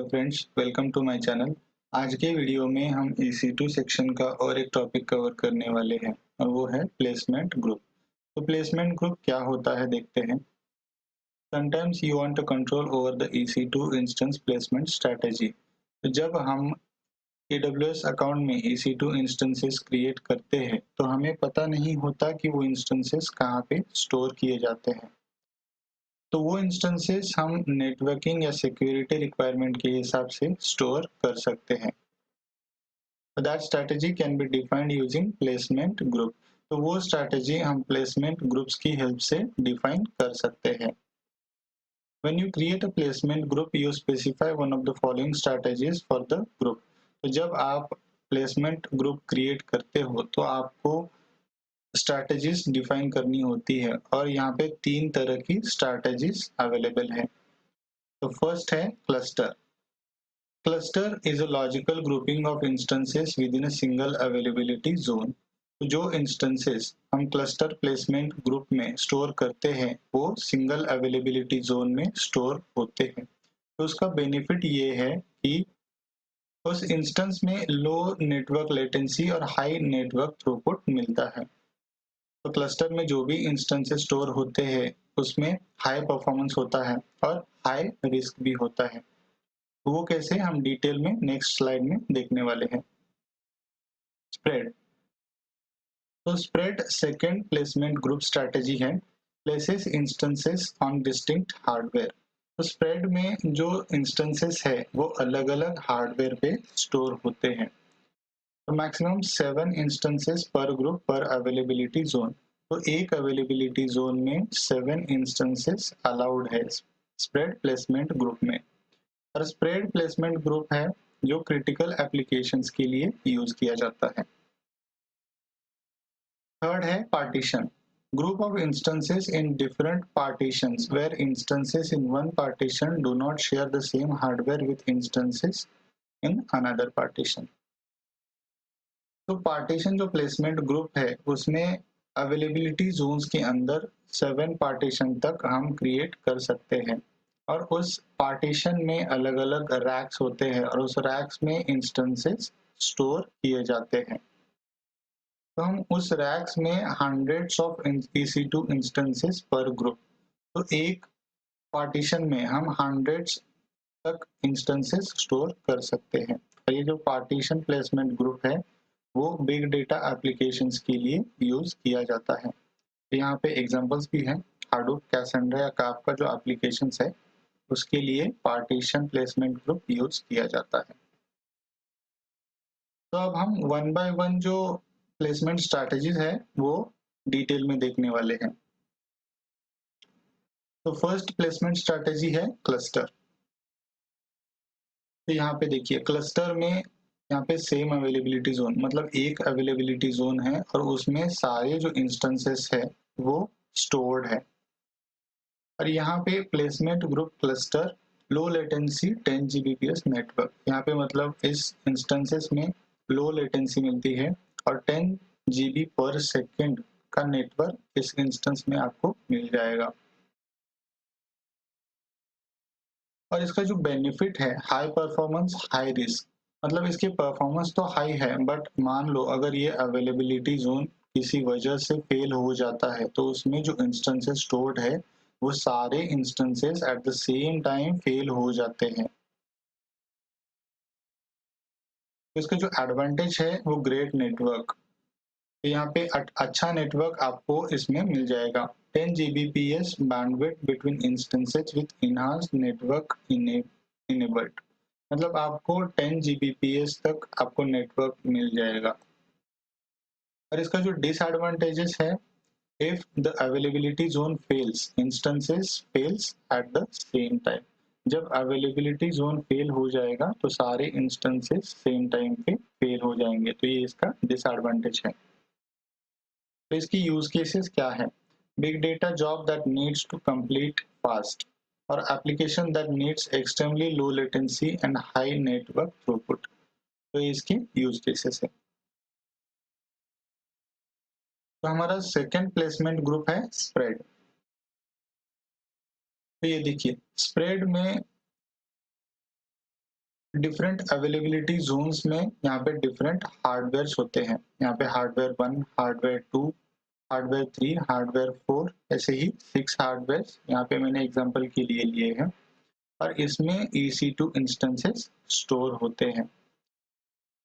Friends, welcome to my channel. आज के video में हम EC2 सेक्शन का और एक टॉपिक कवर करने वाले हैं और वो है प्लेसमेंट ग्रुप। तो प्लेसमेंट ग्रुप क्या होता है देखते हैं। Sometimes you want to control over the EC2 instance placement strategy. तो जब हम AWS अकाउंट में EC2 इंस्टेंसेस क्रिएट करते हैं तो हमें पता नहीं होता कि वो इंस्टेंसेस कहाँ पे स्टोर किए जाते हैं। तो वो इंस्टेंसेस हम नेटवर्किंग या सिक्योरिटी रिक्वायरमेंट के हिसाब से स्टोर कर सकते हैं। That strategy can be defined using placement group. तो वो स्ट्रैटेजी हम प्लेसमेंट ग्रुप्स की हेल्प से डिफाइन कर सकते हैं। When you create a placement group, you specify one of the following strategies for the group. तो जब आप प्लेसमेंट ग्रुप क्रिएट करते हो तो आपको स्ट्रैटेजीज डिफाइन करनी होती है और यहाँ पे 3 तरह की स्ट्रैटेजीज अवेलेबल है। तो फर्स्ट है cluster. Cluster is a logical grouping of instances within a single availability zone. तो जो instances हम cluster placement group में store करते हैं वो single availability zone में store होते हैं। तो उसका benefit ये है कि उस instance में low network latency और high network throughput मिलता है। तो cluster में जो भी instances store होते हैं उसमें high performance होता है और high risk भी होता है। वो कैसे हम डिटेल में नेक्स्ट स्लाइड में देखने वाले हैं। स्प्रेड। तो spread second placement group strategy है। Places instances on distinct hardware. तो स्प्रेड में जो इंस्टेंसेस है वो अलग अलग हार्डवेयर पे स्टोर होते हैं। तो मैक्सिमम 7 इंस्टेंसेस पर ग्रुप पर अवेलेबिलिटी जोन। तो एक अवेलेबिलिटी जोन में 7 इंस्टेंसेस अलाउड है स्प्रेड प्लेसमेंट ग्रुप में। और स्प्रेड प्लेसमेंट ग्रुप है जो क्रिटिकल एप्लीकेशंस के लिए यूज किया जाता है। थर्ड है partition. Group of instances in different partitions where instances in one partition do not share the same hardware with instances in another partition. तो पार्टीशन जो प्लेसमेंट ग्रुप है उसमें अवेलेबिलिटी जोन्स के अंदर 7 पार्टीशन तक हम क्रिएट कर सकते हैं और उस पार्टीशन में अलग अलग रैक्स होते हैं और उस रैक्स में इंस्टेंसेस स्टोर किए जाते हैं। तो हम उस रैक्स में हंड्रेड्स ऑफ EC2 इंस्टेंसेस पर ग्रुप। तो एक पार्टीशन में हम हंड्रेड्स तक इंस्टेंसेस स्टोर कर सकते हैं। और ये जो पार्टीशन प्लेसमेंट ग्रुप है वो बिग डेटा एप्लीकेशंस के लिए यूज किया जाता है। तो यहाँ पे एग्जांपल्स भी हैं। हाडूप, कैसेंड्रा या काफका जो एप्लीकेशंस है उसके लिए पार्टीशन प्लेसमेंट ग्रुप यूज किया जाता है। तो अब हम वन बाय वन जो प्लेसमेंट स्ट्रैटेजीज है वो डिटेल में देखने वाले हैं। तो फर्स्ट प्लेसमेंट स्ट्रैटेजी है क्लस्टर। तो यहाँ पे देखिए क्लस्टर में यहाँ पे सेम अवेलेबिलिटी जोन मतलब एक अवेलेबिलिटी जोन है और उसमें सारे जो इंस्टेंसेस है वो स्टोर्ड है। और यहाँ पे placement group cluster low latency 10 Gbps network. यहाँ पे मतलब इस इंस्टेंसेस में लो लेटेंसी मिलती है और 10 GB पर सेकेंड का नेटवर्क इस इंस्टेंस में आपको मिल जाएगा। और इसका जो बेनिफिट है हाई परफॉर्मेंस हाई रिस्क। मतलब इसकी परफॉर्मेंस तो हाई है बट मान लो अगर ये अवेलेबिलिटी जोन किसी वजह से फेल हो जाता है तो उसमें जो इंस्टेंसेस स्टोर्ड है वो सारे instances at the same time fail हो जाते हैं। तो इसका जो एडवांटेज है वो ग्रेट नेटवर्क। तो यहाँ पे अच्छा नेटवर्क आपको इसमें मिल जाएगा। 10 Gbps bandwidth between instances with enhanced network enabled. मतलब आपको 10 Gbps तक आपको नेटवर्क मिल जाएगा। और इसका जो डिसएडवांटेजेस है, if the availability zone fails instances fails at the same time. जब अवेलेबिलिटी जोन फेल हो जाएगा तो सारे इंस्टेंसेस सेम टाइम पे फेल हो जाएंगे। तो ये इसका डिसएडवांटेज है। तो इसकी यूज केसेस क्या है। Big data job that needs to complete fast और application that needs extremely low latency and high network throughput. तो ये इसके यूज केसेस है। तो हमारा सेकंड प्लेसमेंट ग्रुप है स्प्रेड। तो ये देखिए स्प्रेड में डिफरेंट अवेलेबिलिटी जोन्स में यहाँ पे डिफरेंट हार्डवेयर होते हैं। यहाँ पे हार्डवेयर 1, हार्डवेयर 2, हार्डवेयर 3, हार्डवेयर 4, ऐसे ही 6 हार्डवेयर यहाँ पे मैंने एग्जांपल के लिए लिए हैं और इसमें EC2 इंस्टेंसेस स्टोर होते हैं।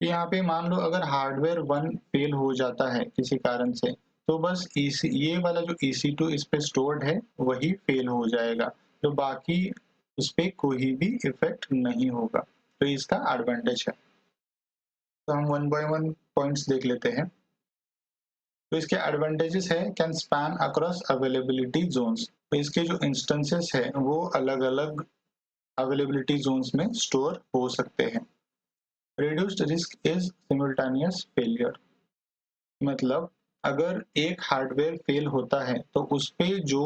यहाँ पे मान लो अगर हार्डवेयर 1 फेल हो जाता है किसी कारण से, तो बस ये वाला जो EC2 इस पे स्टोर्ड है वही फेल हो जाएगा, तो बाकी उस पे कोई भी इफेक्ट नहीं होगा। तो इसका एडवांटेज है। तो हम वन बाय वन पॉइंट्स देख लेते हैं। तो इसके एडवांटेजेस है, can span across availability zones. तो इसके जो इंस्टेंसेस है वो अलग अलग अवेलेबिलिटी जोन्स में स्टोर हो सकते हैं। Reduced risk is simultaneous failure, मतलब अगर एक हार्डवेयर फेल होता है तो उस पे जो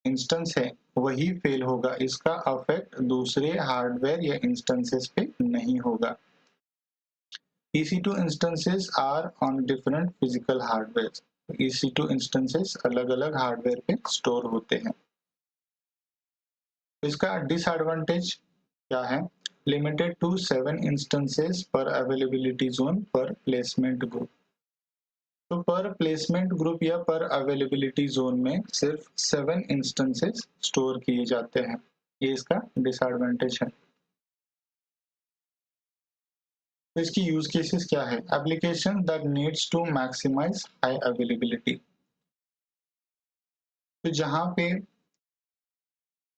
इंस्टेंस है वही फेल होगा, इसका अफेक्ट दूसरे हार्डवेयर या इंस्टेंसेस पे नहीं होगा। EC2 instances are on different physical hardware। EC2 instances अलग अलग हार्डवेयर पे स्टोर होते हैं। इसका डिसएडवांटेज क्या है? लिमिटेड टू 7 इंस्टेंसेस पर अवेलेबिलिटी जोन पर प्लेसमेंट ग्रुप। तो पर प्लेसमेंट ग्रुप या पर अवेलेबिलिटी जोन में सिर्फ 7 इंस्टेंसेस स्टोर किए जाते हैं, ये इसका डिसएडवांटेज है। तो इसकी यूज केसेस क्या है? Application that needs to maximize high availability. तो जहां पे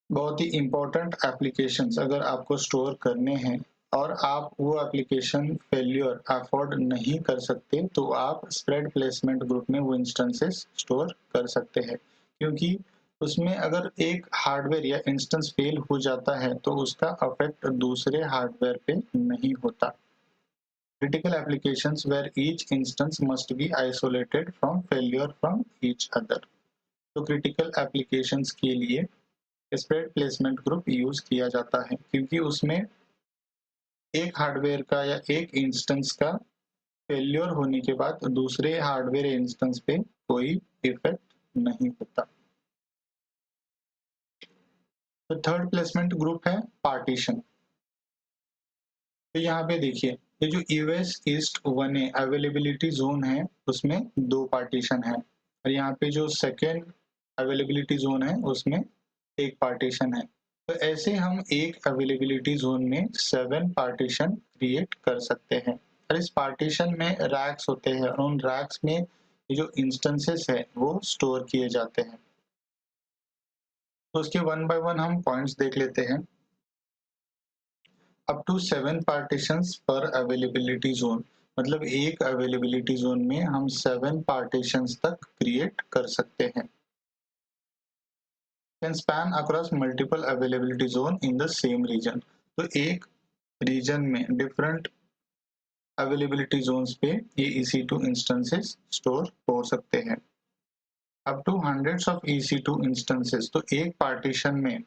बहुत ही इंपॉर्टेंट एप्लीकेशंस अगर आपको स्टोर करने हैं और आप वो एप्लीकेशन फेल्योर अफोर्ड नहीं कर सकते, तो आप स्प्रेड प्लेसमेंट ग्रुप में वो इंस्टेंसेस स्टोर कर सकते हैं, क्योंकि उसमें अगर एक हार्डवेयर या इंस्टेंस फेल हो जाता है तो उसका अफेक्ट दूसरे हार्डवेयर पे नहीं होता। Critical applications where each instance must be isolated from failure from each other. तो क्रिटिकल एप्लीकेशंस के लिए स्प्रेड प्लेसमेंट ग्रुप यूज किया जाता है, क्योंकि उसमें एक हार्डवेयर का या एक इंस्टेंस का फेल्योर होने के बाद दूसरे हार्डवेयर इंस्टेंस पे कोई इफेक्ट नहीं होता। तो थर्ड प्लेसमेंट ग्रुप है पार्टीशन। तो यहाँ पे देखिए, ये जो US east 1A availability zone है उसमें 2 पार्टीशन है, और यहाँ पे जो सेकेंड अवेलेबिलिटी जोन है उसमें एक पार्टीशन है। तो ऐसे हम एक अवेलेबिलिटी जोन में 7 पार्टीशन क्रिएट कर सकते हैं, और इस पार्टीशन में रैक्स होते हैं और उन रैक्स में ये जो इंस्टेंसेस है वो स्टोर किए जाते हैं। तो उसके वन बाय वन हम पॉइंट्स देख लेते हैं। अप टू 7 पार्टीशंस पर अवेलेबिलिटी जोन, मतलब एक अवेलेबिलिटी जोन में हम 7 पार्टीशंस तक क्रिएट कर सकते हैं। Can span across multiple availability zone in the same region. तो एक रीजन में डिफरेंट अवेलेबिलिटी जोन्स पे ये EC2 इंस्टेंसेस स्टोर हो सकते हैं। Up to hundreds of EC2 instances, तो एक पार्टीशन में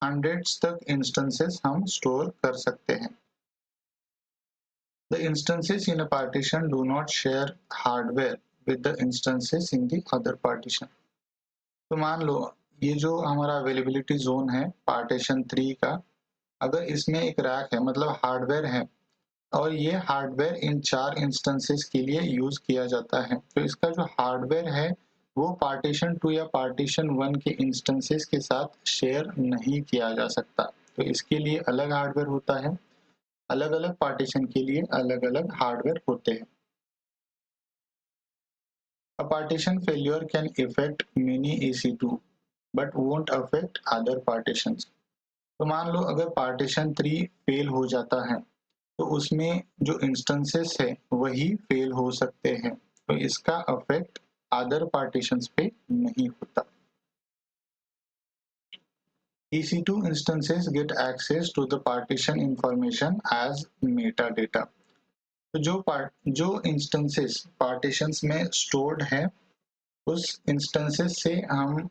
हंड्रेड्स तक इंस्टेंसेस हम स्टोर कर सकते हैं। The instances in a partition do not share hardware with the instances in the other partition। तो मान लो ये जो हमारा अवेलेबिलिटी जोन है पार्टीशन 3 का, अगर इसमें एक रैक है मतलब हार्डवेयर है, और ये हार्डवेयर इन 4 इंस्टेंसेस के लिए यूज किया जाता है, तो इसका जो हार्डवेयर है वो पार्टीशन 2 या पार्टीशन 1 के इंस्टेंसेस के साथ शेयर नहीं किया जा सकता। तो इसके लिए अलग हार्डवेयर होता है, अलग अलग पार्टीशन के लिए अलग अलग हार्डवेयर होते हैं। A partition failure can affect many EC2 but won't affect other partitions। तो मान लो अगर पार्टीशन 3 फेल हो जाता है तो उसमें जो इंस्टेंसेस है वही फेल हो सकते हैं, तो इसका अफेक्ट अदर पार्टीशंस पे नहीं होता। EC2 instances get access to the partition information as metadata। तो जो इंस्टेंसेस पार्टीशंस में स्टोर्ड है उस इंस्टेंसेस से हम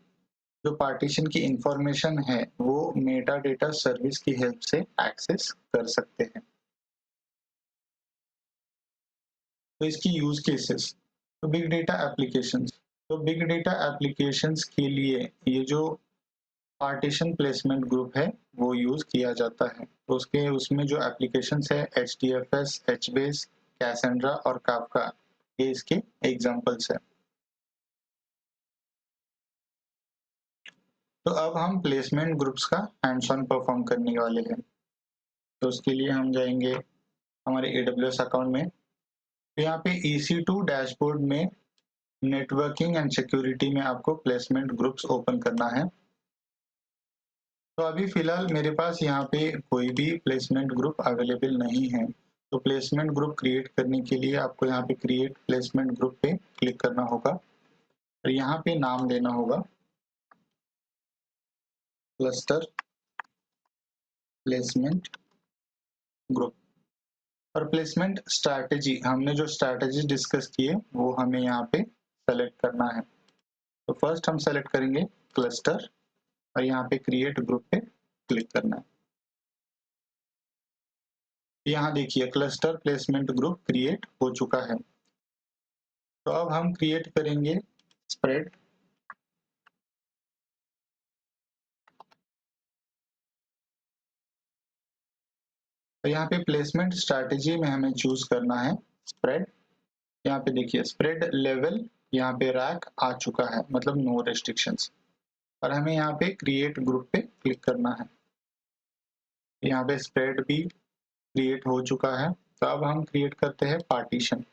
जो पार्टीशन की इंफॉर्मेशन है वो मेटा डेटा सर्विस की हेल्प से एक्सेस कर सकते हैं। तो इसकी यूज केसेस, तो बिग डेटा एप्लीकेशंस। तो बिग डेटा एप्लीकेशंस के लिए ये जो पार्टीशन प्लेसमेंट ग्रुप है वो यूज किया जाता है। तो उसमें जो एप्लीकेशंस है HDFS, HBase, कैसेंड्रा और काफका, ये इसके एग्जांपल्स है। तो अब हम प्लेसमेंट ग्रुप्स का हैंड्स ऑन परफॉर्म करने वाले हैं। तो उसके लिए हम जाएंगे हमारे AWS अकाउंट में। तो यहाँ पे EC2 डैशबोर्ड में नेटवर्किंग एंड सिक्योरिटी में आपको प्लेसमेंट ग्रुप्स ओपन करना है। तो अभी फिलहाल मेरे पास यहाँ पे कोई भी प्लेसमेंट ग्रुप अवेलेबल नहीं है। तो प्लेसमेंट ग्रुप क्रिएट करने के लिए आपको यहाँ पे क्रिएट प्लेसमेंट ग्रुप पे क्लिक करना होगा और यहाँ पे नाम देना होगा क्लस्टर प्लेसमेंट ग्रुप। और प्लेसमेंट स्ट्रैटेजी, हमने जो स्ट्रैटेजी डिस्कस की है वो हमें यहाँ पे सेलेक्ट करना है। तो फर्स्ट हम सेलेक्ट करेंगे क्लस्टर और यहाँ पे क्रिएट ग्रुप पे क्लिक करना है। यहाँ देखिए क्लस्टर प्लेसमेंट ग्रुप क्रिएट हो चुका है। तो अब हम क्रिएट करेंगे स्प्रेड। तो यहाँ पे प्लेसमेंट स्ट्रैटेजी में हमें चूज करना है स्प्रेड। यहाँ पे देखिए स्प्रेड लेवल, यहाँ पे रैक आ चुका है, मतलब नो रेस्ट्रिक्शंस। और हमें यहाँ पे क्रिएट ग्रुप पे क्लिक करना है। यहाँ पे स्प्रेड भी क्रिएट हो चुका है। तो अब हम क्रिएट करते हैं पार्टीशन।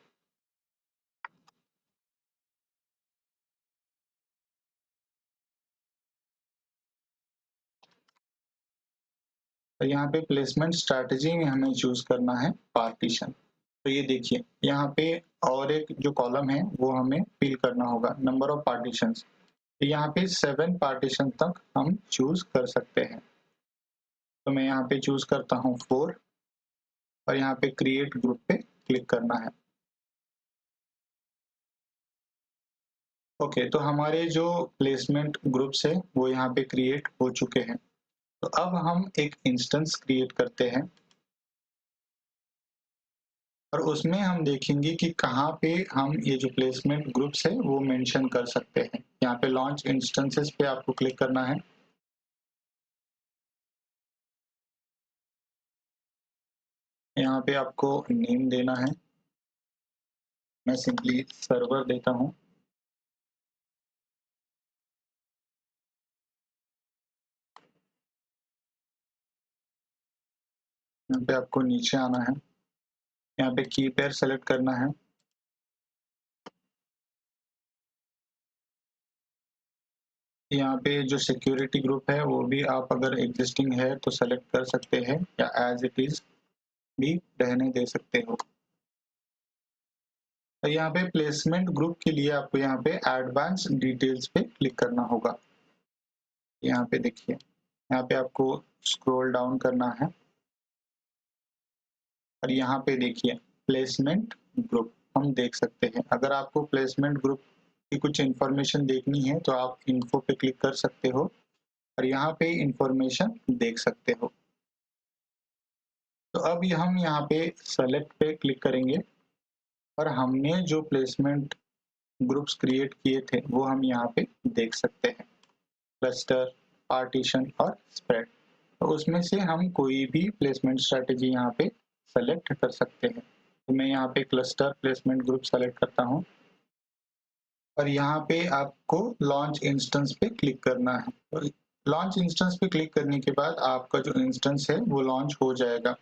तो यहाँ पे प्लेसमेंट स्ट्रैटेजी में हमें चूज करना है पार्टीशन। तो ये देखिए यहाँ पे और एक जो कॉलम है वो हमें फिल करना होगा, नंबर ऑफ पार्टीशंस। तो यहाँ पे 7 पार्टीशन तक हम चूज कर सकते हैं। तो मैं यहाँ पे चूज करता हूँ 4 और यहाँ पे क्रिएट ग्रुप पे क्लिक करना है। ओके, तो हमारे जो प्लेसमेंट ग्रुप्स है वो यहाँ पे क्रिएट हो चुके हैं। तो अब हम एक इंस्टेंस क्रिएट करते हैं और उसमें हम देखेंगे कि कहाँ पे हम ये जो प्लेसमेंट ग्रुप्स है वो मेंशन कर सकते हैं। यहाँ पे लॉन्च इंस्टेंसेस पे आपको क्लिक करना है। यहाँ पे आपको नेम देना है, मैं सिंपली सर्वर देता हूँ। यहाँ पे आपको नीचे आना है, यहाँ पे की पेयर सेलेक्ट करना है। यहाँ पे जो सिक्योरिटी ग्रुप है वो भी आप अगर एग्जिस्टिंग है तो सेलेक्ट कर सकते हैं या एज इट इज भी रहने दे सकते हो। तो यहाँ पे प्लेसमेंट ग्रुप के लिए आपको यहाँ पे एडवांस डिटेल्स पे क्लिक करना होगा। यहाँ पे देखिए, यहाँ पे आपको स्क्रॉल डाउन करना है और यहाँ पे देखिए प्लेसमेंट ग्रुप हम देख सकते हैं। अगर आपको प्लेसमेंट ग्रुप की कुछ इंफॉर्मेशन देखनी है तो आप इन्फो पे क्लिक कर सकते हो और यहाँ पे इंफॉर्मेशन देख सकते हो। तो अब हम यहाँ पे सेलेक्ट पे क्लिक करेंगे और हमने जो प्लेसमेंट ग्रुप्स क्रिएट किए थे वो हम यहाँ पे देख सकते हैं, क्लस्टर, पार्टीशन और स्प्रेड। तो उसमें से हम कोई भी प्लेसमेंट स्ट्रैटेजी यहाँ पे सेलेक्ट कर सकते हैं। तो मैं यहाँ पे क्लस्टर प्लेसमेंट ग्रुप सेलेक्ट करता हूँ और यहाँ पे आपको लॉन्च इंस्टेंस पे क्लिक करना है। तो लॉन्च इंस्टेंस पे क्लिक करने के बाद आपका जो इंस्टेंस है वो लॉन्च हो जाएगा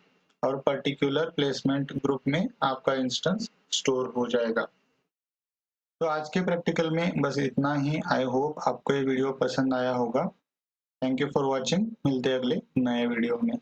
और पर्टिकुलर प्लेसमेंट ग्रुप में आपका इंस्टेंस स्टोर हो जाएगा। तो आज के प्रैक्टिकल में बस इतना ही। आई होप आपको ये वीडियो पसंद आया होगा। Thank you for watching. मिलते हैं अगले नए वीडियो में।